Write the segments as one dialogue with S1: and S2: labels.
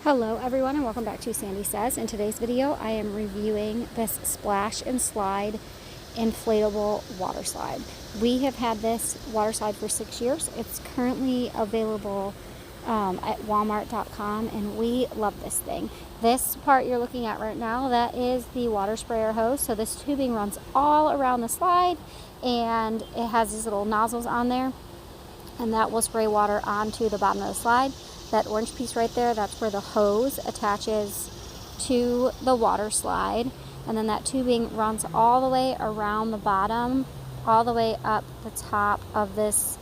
S1: Hello everyone and welcome back to Sandy Says. In today's video I am reviewing this Splash and Slide inflatable water slide. We have had this water slide for 6 years. It's currently available at walmart.com and we love this thing. This part you're looking at right now, that is the water sprayer hose. So this tubing runs all around the slide and it has these little nozzles on there, and that will spray water onto the bottom of the slide. That orange piece right there, that's where the hose attaches to the water slide. And then that tubing runs all the way around the bottom, all the way up the top of this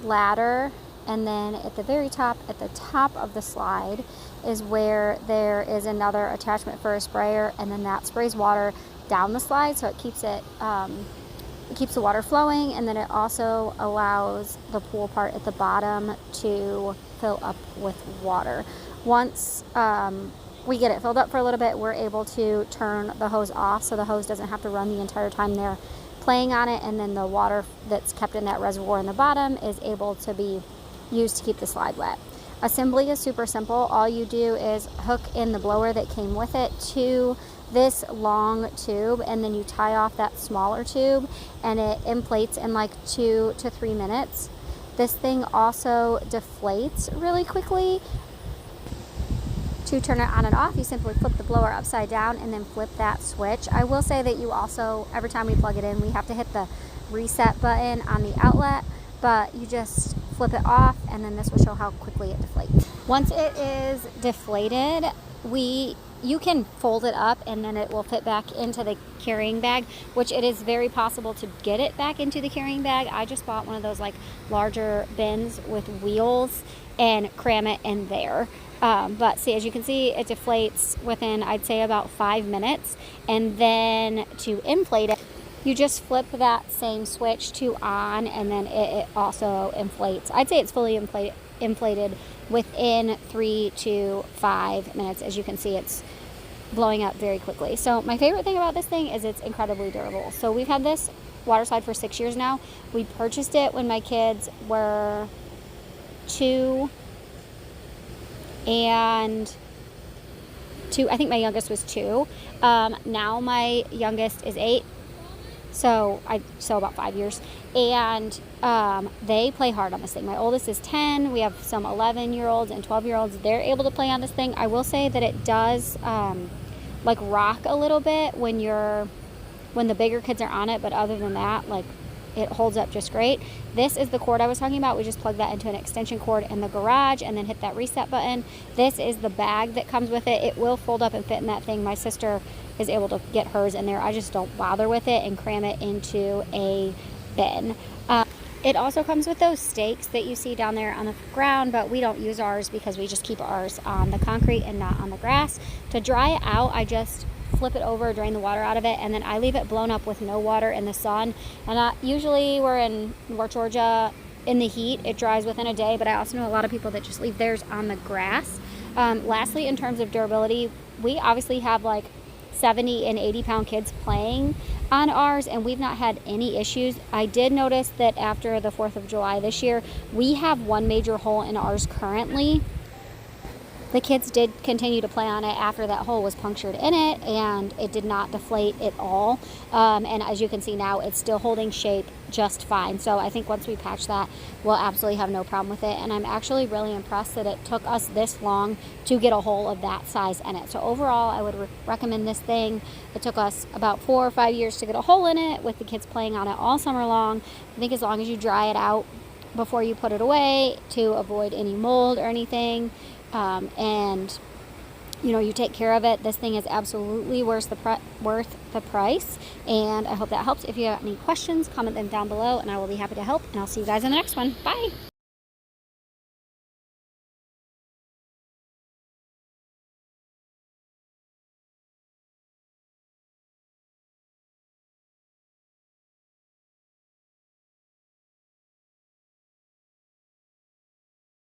S1: ladder. And then at the very top, at the top of the slide, is where there is another attachment for a sprayer. And then that sprays water down the slide, so it keeps the water flowing, and then it also allows the pool part at the bottom to fill up with water. Once we get it filled up for a little bit, we're able to turn the hose off, so the hose doesn't have to run the entire time they're playing on it, and then the water that's kept in that reservoir in the bottom is able to be used to keep the slide wet. Assembly is super simple. All you do is hook in the blower that came with it to this long tube, and then you tie off that smaller tube, and it inflates in like 2 to 3 minutes. This thing also deflates really quickly. To turn it on and off, you simply flip the blower upside down and then flip that switch. I will say that you also, every time we plug it in, we have to hit the reset button on the outlet, but you just flip it off and then this will show how quickly it deflates. Once it is deflated, you can fold it up and then it will fit back into the carrying bag, which it is very possible to get it back into the carrying bag. I just bought one of those like larger bins with wheels and cram it in there. But see, as you can see, it deflates within, I'd say, about 5 minutes. And then to inflate it, you just flip that same switch to on, and then it also inflates. I'd say it's fully inflated within 3 to 5 minutes. As you can see, it's blowing up very quickly. So my favorite thing about this thing is it's incredibly durable. So we've had this water slide for 6 years now. We purchased it when my kids were 2 and 2. I think my youngest was 2. Now my youngest is 8. So about 5 years, and they play hard on this thing. My oldest is 10. We have some 11-year-olds and 12-year-olds. They're able to play on this thing. I will say that it does like rock a little bit when the bigger kids are on it, but other than that, like, it holds up just great. This is the cord I was talking about. We just plug that into an extension cord in the garage and then hit that reset button. This is the bag that comes with it. It will fold up and fit in that thing. My sister is able to get hers in there. I just don't bother with it and cram it into a bin. It also comes with those stakes that you see down there on the ground, but we don't use ours because we just keep ours on the concrete and not on the grass. To dry it out, I just flip it over, drain the water out of it, and then I leave it blown up with no water in the sun. And usually we're in North Georgia in the heat. It dries within a day, but I also know a lot of people that just leave theirs on the grass. Lastly, in terms of durability, we obviously have like 70 and 80 pound kids playing on ours, and we've not had any issues. I did notice that after the 4th of July this year, we have one major hole in ours currently. The kids did continue to play on it after that hole was punctured in it, and it did not deflate at all. And as you can see now, it's still holding shape just fine. So I think once we patch that, we'll absolutely have no problem with it. And I'm actually really impressed that it took us this long to get a hole of that size in it. So overall, I would recommend this thing. It took us about 4 or 5 years to get a hole in it, with the kids playing on it all summer long. I think as long as you dry it out before you put it away to avoid any mold or anything, and you take care of it, this thing is absolutely worth the price. And I hope that helps. If you have any questions, comment them down below and I will be happy to help, and I'll see you guys in the next one. Bye.